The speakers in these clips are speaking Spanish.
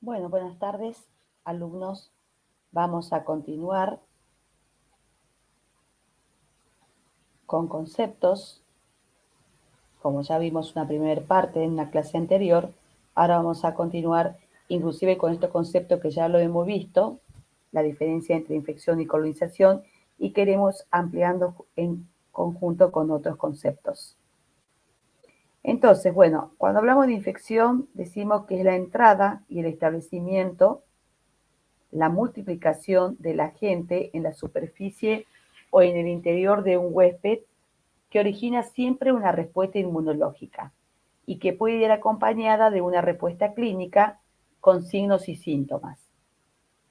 Bueno, buenas tardes, alumnos. Vamos a continuar con conceptos. Como ya vimos una primera parte en la clase anterior, ahora vamos a continuar inclusive con estos conceptos que ya lo hemos visto, la diferencia entre infección y colonización, y queremos ampliando en conjunto con otros conceptos. Entonces, bueno, cuando hablamos de infección, decimos que es la entrada y el establecimiento, la multiplicación del agente en la superficie o en el interior de un huésped que origina siempre una respuesta inmunológica y que puede ir acompañada de una respuesta clínica con signos y síntomas.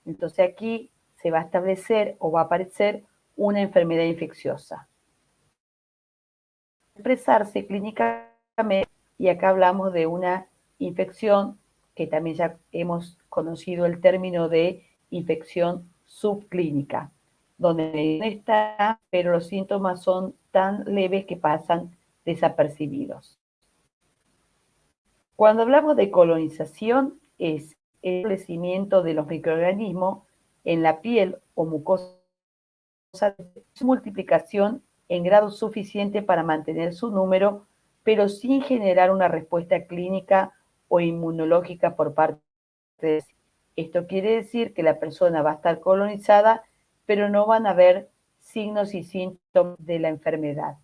Entonces aquí se va a establecer o va a aparecer una enfermedad infecciosa. Expresarse clínicamente, y acá hablamos de una infección que también ya hemos conocido el término de infección subclínica, donde no está, pero los síntomas son tan leves que pasan desapercibidos. Cuando hablamos de colonización, es el establecimiento de los microorganismos en la piel o mucosa, su multiplicación en grado suficiente para mantener su número, pero sin generar una respuesta clínica o inmunológica por parte de sí. Esto quiere decir que la persona va a estar colonizada, pero no van a haber signos y síntomas de la enfermedad.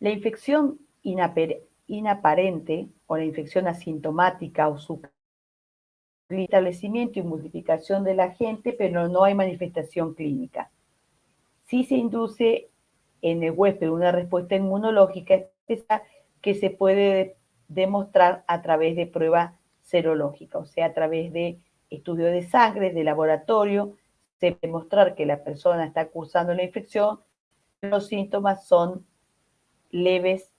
La infección inaparente o la infección asintomática o su establecimiento y multiplicación del agente, pero no hay manifestación clínica. Sí se induce en el huésped una respuesta inmunológica que se puede demostrar a través de prueba serológica, o sea, a través de estudio de sangre, de laboratorio, se puede demostrar que la persona está cursando la infección, los síntomas son leves,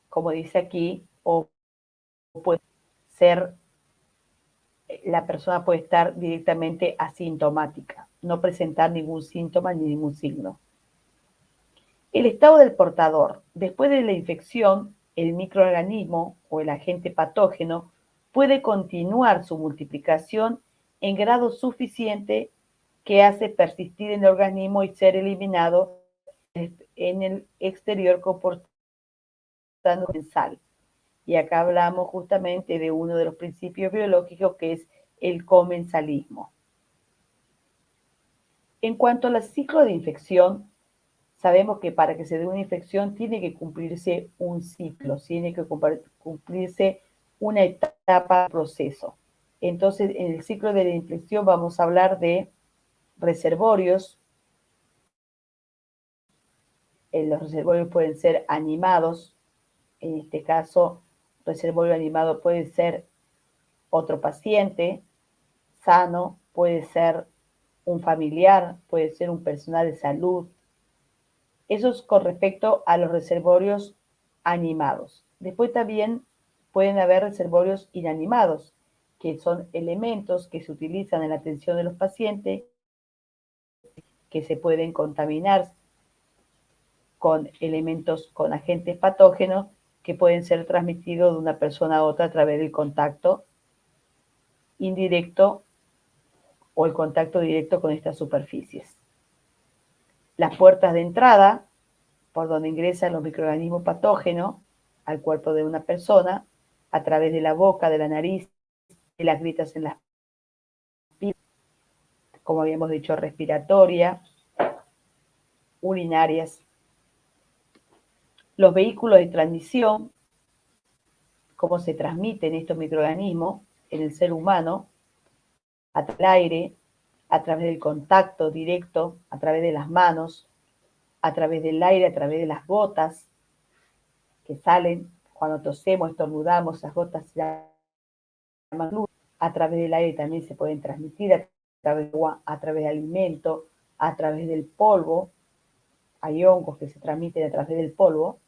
como dice aquí, o puede ser, la persona puede estar directamente asintomática, no presentar ningún síntoma ni ningún signo. El estado del portador. Después de la infección, el microorganismo o el agente patógeno puede continuar su multiplicación en grado suficiente que hace persistir en el organismo y ser eliminado en el exterior comportando sal. Y acá hablamos justamente de uno de los principios biológicos que es el comensalismo. En cuanto al ciclo de infección, sabemos que para que se dé una infección tiene que cumplirse un ciclo, tiene que cumplirse una etapa del proceso. Entonces, en el ciclo de la infección vamos a hablar de reservorios. Los reservorios pueden ser animados. En este caso, reservorio animado puede ser otro paciente sano, puede ser un familiar, puede ser un personal de salud. Eso es con respecto a los reservorios animados. Después también pueden haber reservorios inanimados, que son elementos que se utilizan en la atención de los pacientes, que se pueden contaminar con elementos, con agentes patógenos, que pueden ser transmitidos de una persona a otra a través del contacto indirecto o el contacto directo con estas superficies. Las puertas de entrada por donde ingresan los microorganismos patógenos al cuerpo de una persona a través de la boca, de la nariz, de las grietas en las piernas, como habíamos dicho, respiratoria, urinarias. Los vehículos de transmisión, cómo se transmiten estos microorganismos en el ser humano, a través del aire, a través del contacto directo, a través de las manos, a través del aire, a través de las gotas que salen cuando tosemos, estornudamos, esas gotas se llaman fluidos. A través del aire también se pueden transmitir, a través de agua, a través de alimento, a través del polvo. Hay hongos que se transmiten a través del polvo.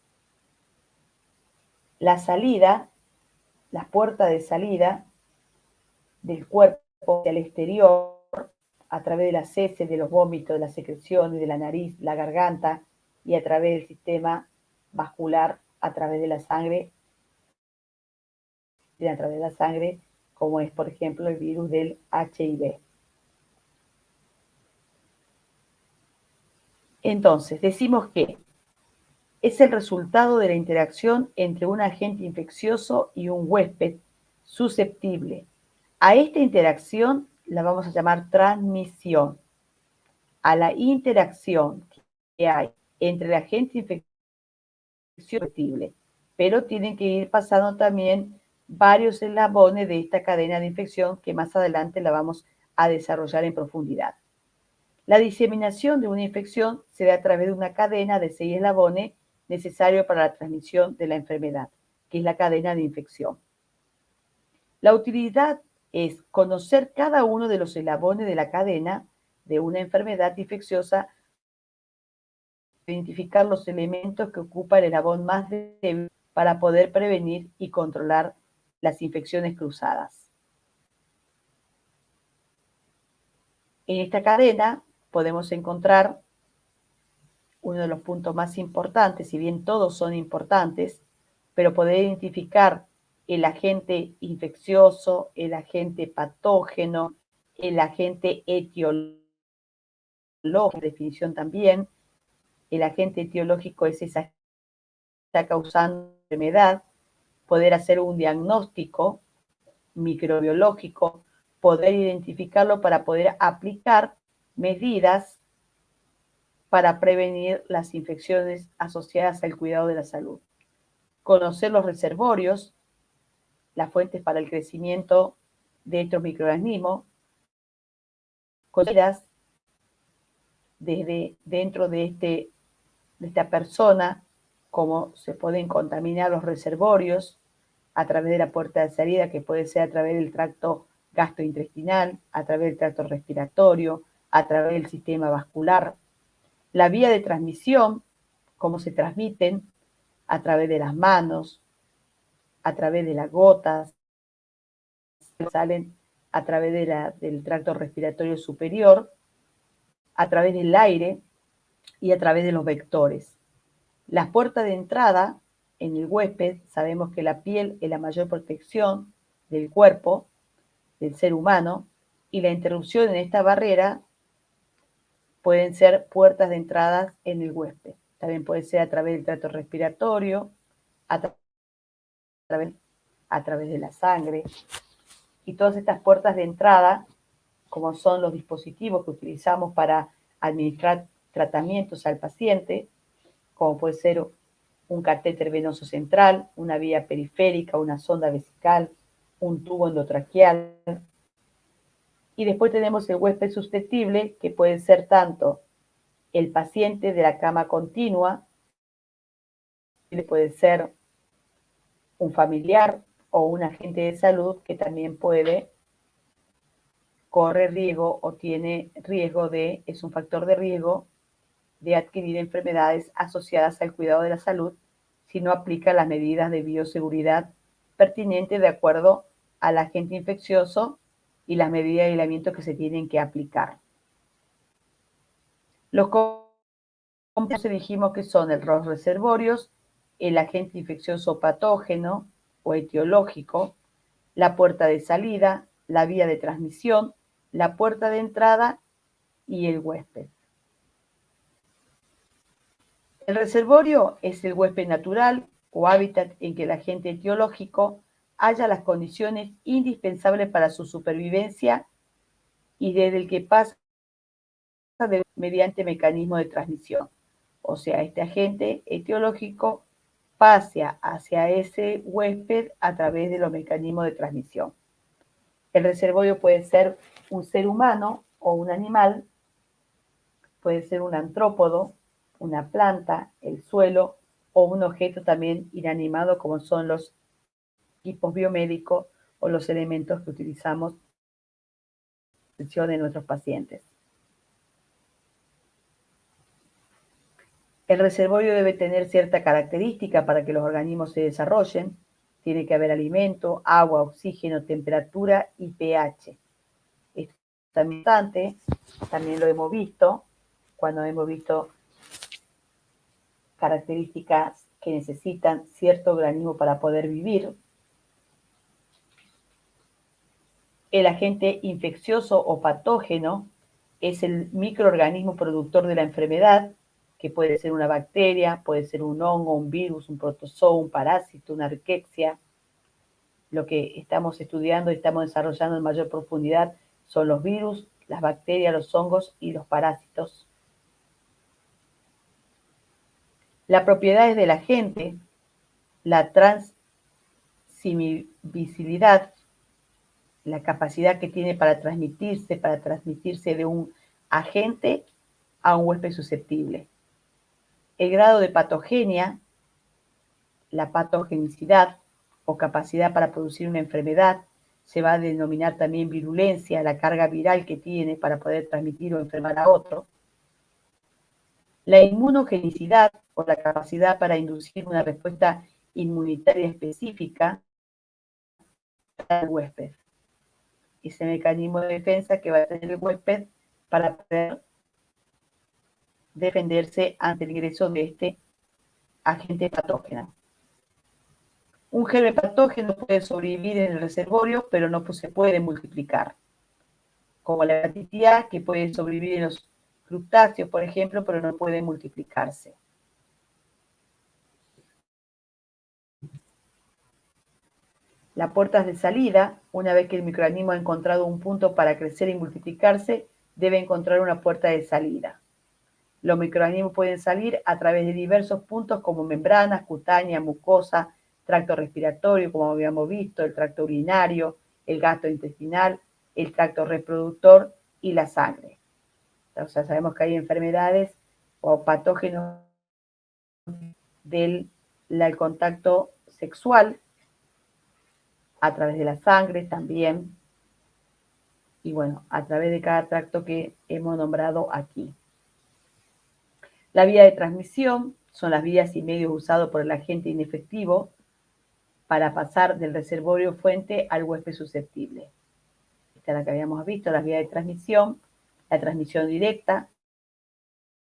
La salida, la puerta de salida del cuerpo hacia el exterior, a través de las heces, de los vómitos, de las secreciones, de la nariz, la garganta y a través del sistema vascular, a través de la sangre a través de la sangre, como es, por ejemplo, el virus del HIV. Entonces, decimos que es el resultado de la interacción entre un agente infeccioso y un huésped susceptible. A esta interacción la vamos a llamar transmisión. A la interacción que hay entre el agente infeccioso susceptible, pero tienen que ir pasando también varios eslabones de esta cadena de infección que más adelante la vamos a desarrollar en profundidad. La diseminación de una infección se da a través de una cadena de 6 eslabones necesario para la transmisión de la enfermedad, que es la cadena de infección. La utilidad es conocer cada uno de los eslabones de la cadena de una enfermedad infecciosa, identificar los elementos que ocupa el eslabón más débil para poder prevenir y controlar las infecciones cruzadas. En esta cadena podemos encontrar uno de los puntos más importantes, si bien todos son importantes, pero poder identificar el agente infeccioso, el agente patógeno, el agente etiológico, definición también. El agente etiológico es esa que está causando enfermedad, poder hacer un diagnóstico microbiológico, poder identificarlo para poder aplicar medidas para prevenir las infecciones asociadas al cuidado de la salud. Conocer los reservorios, las fuentes para el crecimiento de estos microorganismos, conocidas desde dentro de esta persona, cómo se pueden contaminar los reservorios a través de la puerta de salida, que puede ser a través del tracto gastrointestinal, a través del tracto respiratorio, a través del sistema vascular. La vía de transmisión, cómo se transmiten a través de las manos, a través de las gotas, salen a través del tracto respiratorio superior, a través del aire y a través de los vectores. Las puertas de entrada en el huésped, sabemos que la piel es la mayor protección del cuerpo, del ser humano, y la interrupción en esta barrera pueden ser puertas de entrada en el huésped. También puede ser a través del tracto respiratorio, a través de la sangre. Y todas estas puertas de entrada, como son los dispositivos que utilizamos para administrar tratamientos al paciente, como puede ser un catéter venoso central, una vía periférica, una sonda vesical, un tubo endotraqueal. Y después tenemos el huésped susceptible, que puede ser tanto el paciente de la cama continua, puede ser un familiar o un agente de salud que también corre riesgo o tiene riesgo es un factor de riesgo de adquirir enfermedades asociadas al cuidado de la salud si no aplica las medidas de bioseguridad pertinentes de acuerdo al agente infeccioso y las medidas de aislamiento que se tienen que aplicar. Los componentes dijimos que son los reservorios, el agente infeccioso patógeno o etiológico, la puerta de salida, la vía de transmisión, la puerta de entrada y el huésped. El reservorio es el huésped natural o hábitat en que el agente etiológico haya las condiciones indispensables para su supervivencia y desde el que pasa mediante mecanismo de transmisión. O sea, este agente etiológico pase hacia ese huésped a través de los mecanismos de transmisión. El reservorio puede ser un ser humano o un animal, puede ser un antrópodo, una planta, el suelo o un objeto también inanimado como son los equipos biomédicos o los elementos que utilizamos en atención de nuestros pacientes. El reservorio debe tener cierta característica para que los organismos se desarrollen. Tiene que haber alimento, agua, oxígeno, temperatura y pH. Esto es importante, también lo hemos visto cuando hemos visto características que necesitan cierto organismo para poder vivir. El agente infeccioso o patógeno es el microorganismo productor de la enfermedad, que puede ser una bacteria, puede ser un hongo, un virus, un protozoo, un parásito, una rickettsia. Lo que estamos estudiando y estamos desarrollando en mayor profundidad son los virus, las bacterias, los hongos y los parásitos. Las propiedades del agente, la transmisibilidad, la capacidad que tiene para transmitirse de un agente a un huésped susceptible. El grado de patogenia, la patogenicidad o capacidad para producir una enfermedad, se va a denominar también virulencia, la carga viral que tiene para poder transmitir o enfermar a otro. La inmunogenicidad o la capacidad para inducir una respuesta inmunitaria específica al huésped. Ese mecanismo de defensa que va a tener el huésped para poder defenderse ante el ingreso de este agente patógeno. Un germen patógeno puede sobrevivir en el reservorio, pero no se puede multiplicar, como la hepatitis A, que puede sobrevivir en los crustáceos, por ejemplo, pero no puede multiplicarse. Las puertas de salida, una vez que el microorganismo ha encontrado un punto para crecer y multiplicarse, debe encontrar una puerta de salida. Los microorganismos pueden salir a través de diversos puntos como membranas, cutánea, mucosa, tracto respiratorio, como habíamos visto, el tracto urinario, el gastrointestinal, el tracto reproductor y la sangre. O sea, sabemos que hay enfermedades o patógenos del contacto sexual a través de la sangre también, y bueno, a través de cada tracto que hemos nombrado aquí. La vía de transmisión son las vías y medios usados por el agente inefectivo para pasar del reservorio fuente al huésped susceptible. Esta es la que habíamos visto, las vías de transmisión, la transmisión directa,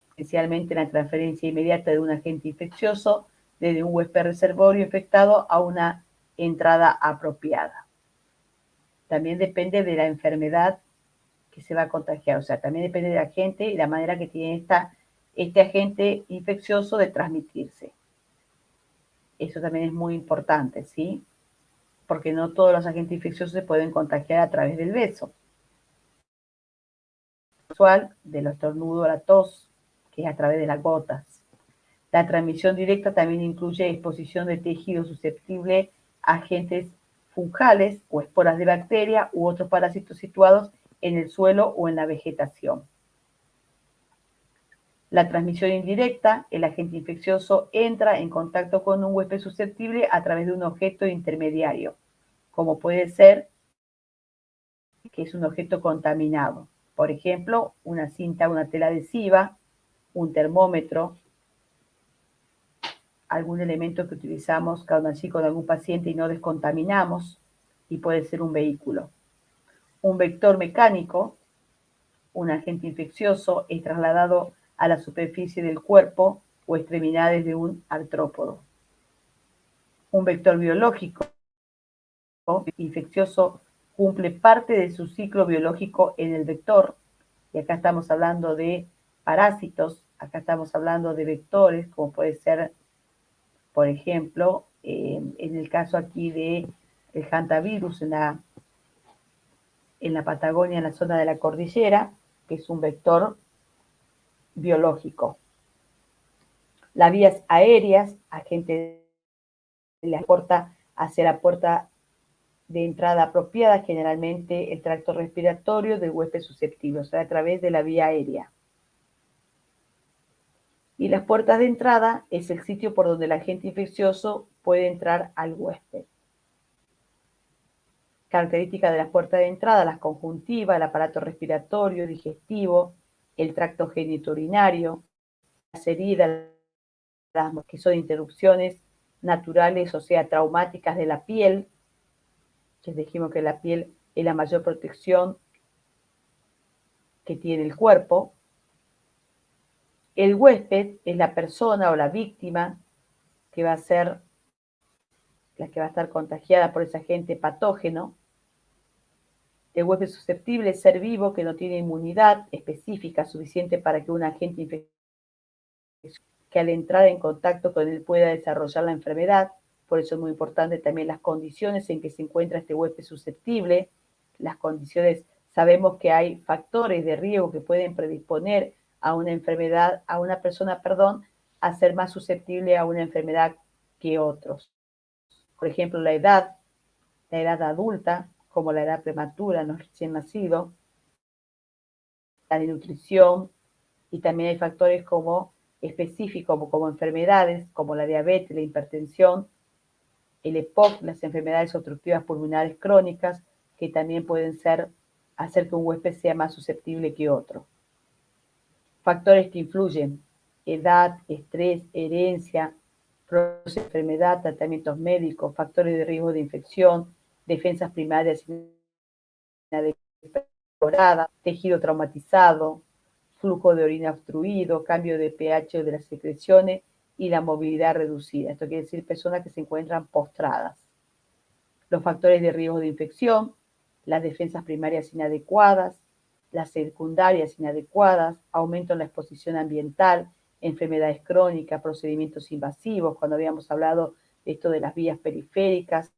especialmente la transferencia inmediata de un agente infeccioso desde un huésped reservorio infectado a una entrada apropiada. También depende de la enfermedad que se va a contagiar, o sea, también depende del agente y la manera que tiene este agente infeccioso de transmitirse. Eso también es muy importante, ¿sí? Porque no todos los agentes infecciosos se pueden contagiar a través del beso. De los estornudos a la tos, que es a través de las gotas. La transmisión directa también incluye exposición de tejido susceptible a agentes fungales o esporas de bacteria u otros parásitos situados en el suelo o en la vegetación. La transmisión indirecta, el agente infeccioso entra en contacto con un huésped susceptible a través de un objeto intermediario, como puede ser que es un objeto contaminado. Por ejemplo, una cinta, una tela adhesiva, un termómetro, algún elemento que utilizamos cada allí con algún paciente y no descontaminamos, y puede ser un vehículo. Un vector mecánico, un agente infeccioso, es trasladado a la superficie del cuerpo o extremidades de un artrópodo. Un vector biológico infeccioso cumple parte de su ciclo biológico en el vector, y acá estamos hablando de parásitos, acá estamos hablando de vectores, como puede ser, por ejemplo, en el caso aquí de el hantavirus en la Patagonia, en la zona de la cordillera, que es un vector biológico. Las vías aéreas, agente le aporta hacia la puerta de entrada apropiada, generalmente el tracto respiratorio del huésped susceptible, o sea, a través de la vía aérea. Y las puertas de entrada es el sitio por donde el agente infeccioso puede entrar al huésped. Características de las puertas de entrada: las conjuntivas, el aparato respiratorio, digestivo, el tracto genitourinario, las heridas, que son interrupciones naturales, o sea, traumáticas de la piel. Les dijimos que la piel es la mayor protección que tiene el cuerpo. El huésped es la persona o la víctima que va a ser la que va a estar contagiada por ese agente patógeno. El huésped susceptible es ser vivo que no tiene inmunidad específica suficiente para que un agente infeccioso que al entrar en contacto con él pueda desarrollar la enfermedad. Por eso es muy importante también las condiciones en que se encuentra este huésped susceptible. Las condiciones, sabemos que hay factores de riesgo que pueden predisponer a una enfermedad, a una persona, a ser más susceptible a una enfermedad que otros. Por ejemplo, la edad adulta, como la edad prematura, no recién nacido, la desnutrición, y también hay factores como específicos, como enfermedades, como la diabetes, la hipertensión, el EPOC, las enfermedades obstructivas pulmonares crónicas, que también pueden hacer que un huésped sea más susceptible que otro. Factores que influyen: edad, estrés, herencia, proceso de enfermedad, tratamientos médicos, factores de riesgo de infección, defensas primarias inadecuadas, tejido traumatizado, flujo de orina obstruido, cambio de pH de las secreciones y la movilidad reducida. Esto quiere decir personas que se encuentran postradas. Los factores de riesgo de infección, las defensas primarias inadecuadas, las secundarias inadecuadas, aumento en la exposición ambiental, enfermedades crónicas, procedimientos invasivos, cuando habíamos hablado de esto de las vías periféricas,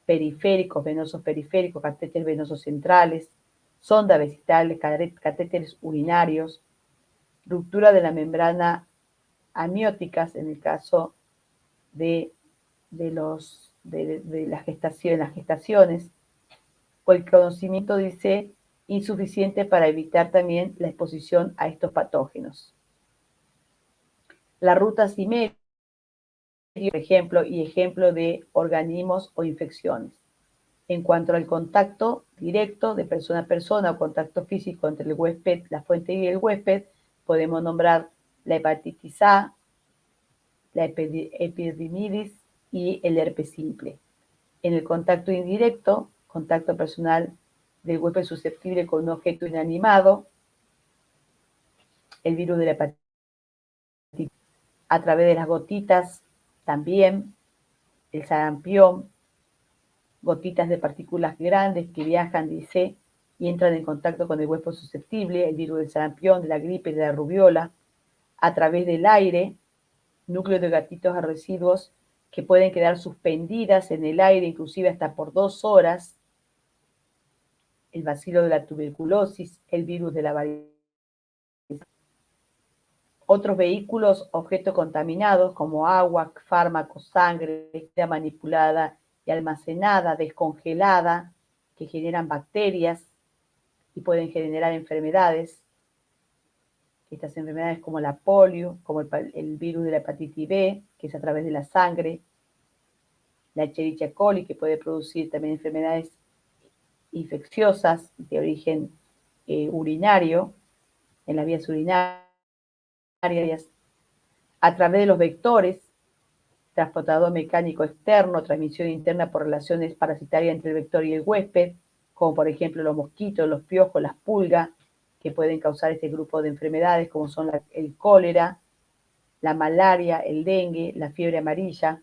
periféricos, venosos periféricos, catéteres venosos centrales, sondas vesicales, catéteres urinarios, ruptura de la membrana amnióticas en el caso de las gestaciones, o el conocimiento, dice, insuficiente para evitar también la exposición a estos patógenos. La ruta simétrica, por ejemplo, y ejemplo de organismos o infecciones. En cuanto al contacto directo de persona a persona o contacto físico entre el huésped, la fuente y el huésped, podemos nombrar la hepatitis A, la epididymitis y el herpes simple. En el contacto indirecto, contacto personal del huésped susceptible con un objeto inanimado, el virus de la hepatitis a través de las gotitas también, el sarampión, gotitas de partículas grandes que viajan, dice, y entran en contacto con el huésped susceptible, el virus del sarampión, de la gripe, de la rubiola, a través del aire, núcleos de gatitos a residuos que pueden quedar suspendidas en el aire, inclusive hasta por 2 horas, el bacilo de la tuberculosis, el virus de la varicela. Otros vehículos, objetos contaminados como agua, fármacos, sangre, manipulada y almacenada, descongelada, que generan bacterias y pueden generar enfermedades. Estas enfermedades como la polio, como el virus de la hepatitis B, que es a través de la sangre, la Escherichia coli, que puede producir también enfermedades infecciosas de origen urinario, en las vías urinarias, a través de los vectores, transportador mecánico externo, transmisión interna por relaciones parasitarias entre el vector y el huésped, como por ejemplo los mosquitos, los piojos, las pulgas, que pueden causar este grupo de enfermedades, como son el cólera, la malaria, el dengue, la fiebre amarilla.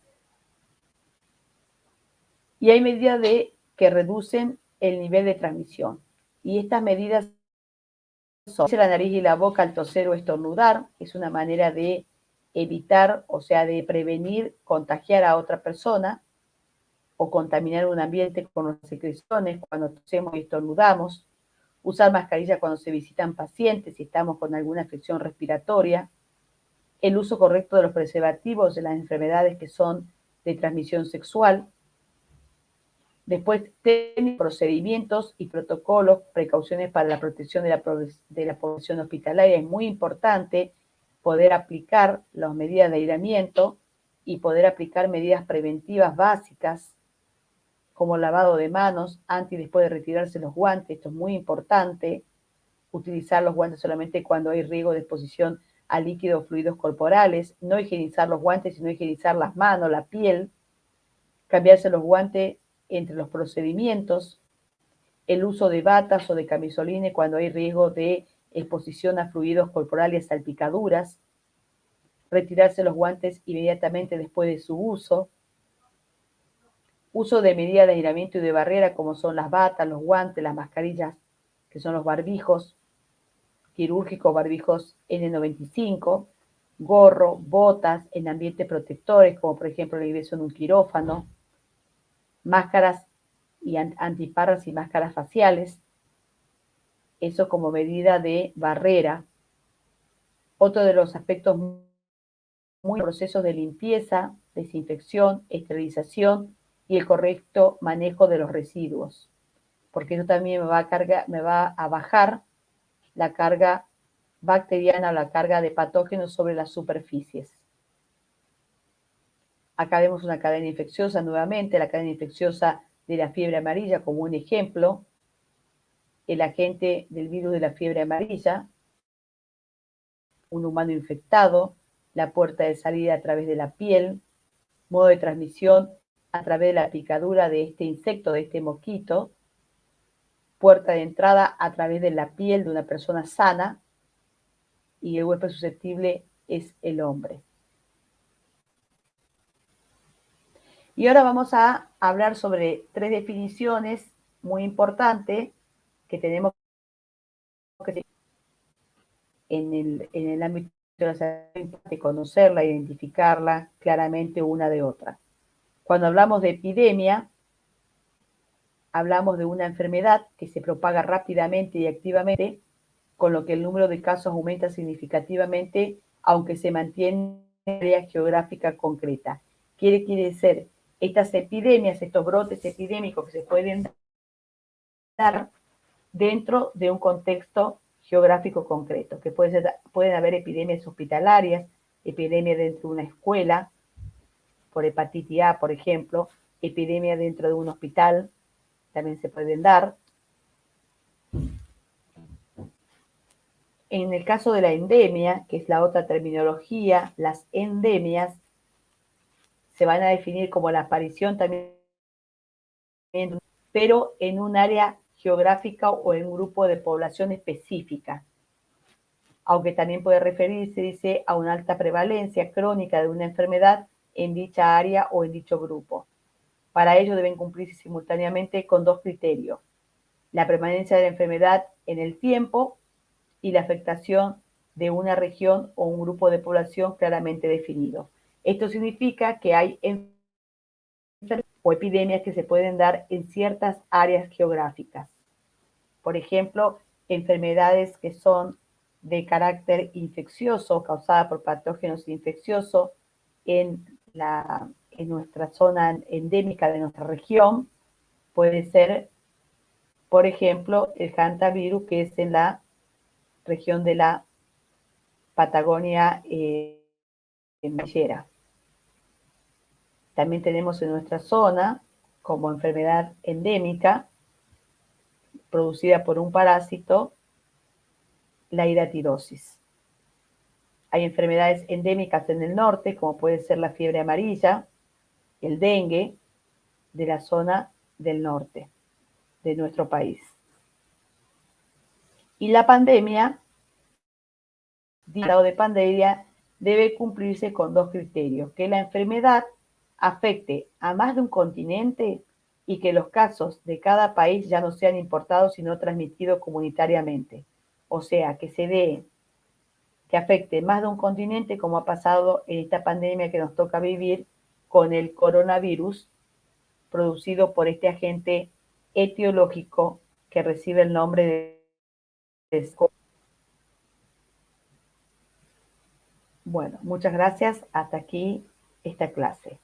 Y hay medidas que reducen el nivel de transmisión. Y estas medidas son la nariz y la boca al toser o estornudar, es una manera de evitar, o sea, de prevenir contagiar a otra persona o contaminar un ambiente con las secreciones cuando tosemos y estornudamos. Usar mascarilla cuando se visitan pacientes si estamos con alguna afección respiratoria. El uso correcto de los preservativos de las enfermedades que son de transmisión sexual. Después, procedimientos y protocolos, precauciones para la protección de la población hospitalaria. Es muy importante poder aplicar las medidas de aislamiento y poder aplicar medidas preventivas básicas como lavado de manos antes y después de retirarse los guantes. Esto es muy importante. Utilizar los guantes solamente cuando hay riesgo de exposición a líquidos o fluidos corporales. No higienizar los guantes, sino higienizar las manos, la piel. Cambiarse los guantes entre los procedimientos, el uso de batas o de camisolines cuando hay riesgo de exposición a fluidos corporales, salpicaduras, retirarse los guantes inmediatamente después de su uso, Uso de medidas de aislamiento y de barrera como son las batas, los guantes, las mascarillas, que son los barbijos quirúrgicos, barbijos N95, gorro, botas en ambientes protectores, como por ejemplo el ingreso en un quirófano, máscaras y antiparras y máscaras faciales, eso como medida de barrera. Otro de los aspectos muy procesos de limpieza, desinfección, esterilización y el correcto manejo de los residuos, porque eso también me va a bajar la carga bacteriana o la carga de patógenos sobre las superficies. Acá vemos una cadena infecciosa nuevamente, la cadena infecciosa de la fiebre amarilla como un ejemplo, el agente del virus de la fiebre amarilla, un humano infectado, la puerta de salida a través de la piel, modo de transmisión a través de la picadura de este insecto, de este mosquito, puerta de entrada a través de la piel de una persona sana y el huésped susceptible es el hombre. Y ahora vamos a hablar sobre 3 definiciones muy importantes que tenemos que en el ámbito de la salud, de conocerla, identificarla claramente una de otra. Cuando hablamos de epidemia, hablamos de una enfermedad que se propaga rápidamente y activamente, con lo que el número de casos aumenta significativamente, aunque se mantiene en área geográfica concreta. Quiere decir, estas epidemias, estos brotes epidémicos que se pueden dar dentro de un contexto geográfico concreto, que pueden haber epidemias hospitalarias, epidemias dentro de una escuela, por hepatitis A, por ejemplo, epidemias dentro de un hospital, también se pueden dar. En el caso de la endemia, que es la otra terminología, las endemias se van a definir como la aparición también, pero en un área geográfica o en un grupo de población específica, aunque también puede referirse, dice, a una alta prevalencia crónica de una enfermedad en dicha área o en dicho grupo. Para ello deben cumplirse simultáneamente con 2 criterios: la permanencia de la enfermedad en el tiempo y la afectación de una región o un grupo de población claramente definido. Esto significa que hay enfermedades o epidemias que se pueden dar en ciertas áreas geográficas. Por ejemplo, enfermedades que son de carácter infeccioso, causadas por patógenos infecciosos en nuestra zona endémica de nuestra región, puede ser, por ejemplo, el hantavirus, que es en la región de la Patagonia Mellera. También tenemos en nuestra zona, como enfermedad endémica, producida por un parásito, la hidatidosis. Hay enfermedades endémicas en el norte, como puede ser la fiebre amarilla, el dengue, de la zona del norte de nuestro país. Y la pandemia, el grado de pandemia, debe cumplirse con 2 criterios: que la enfermedad afecte a más de un continente y que los casos de cada país ya no sean importados sino transmitidos comunitariamente. O sea, que afecte más de un continente, como ha pasado en esta pandemia que nos toca vivir con el coronavirus, producido por este agente etiológico que recibe el nombre de SCO. Bueno, muchas gracias. Hasta aquí esta clase.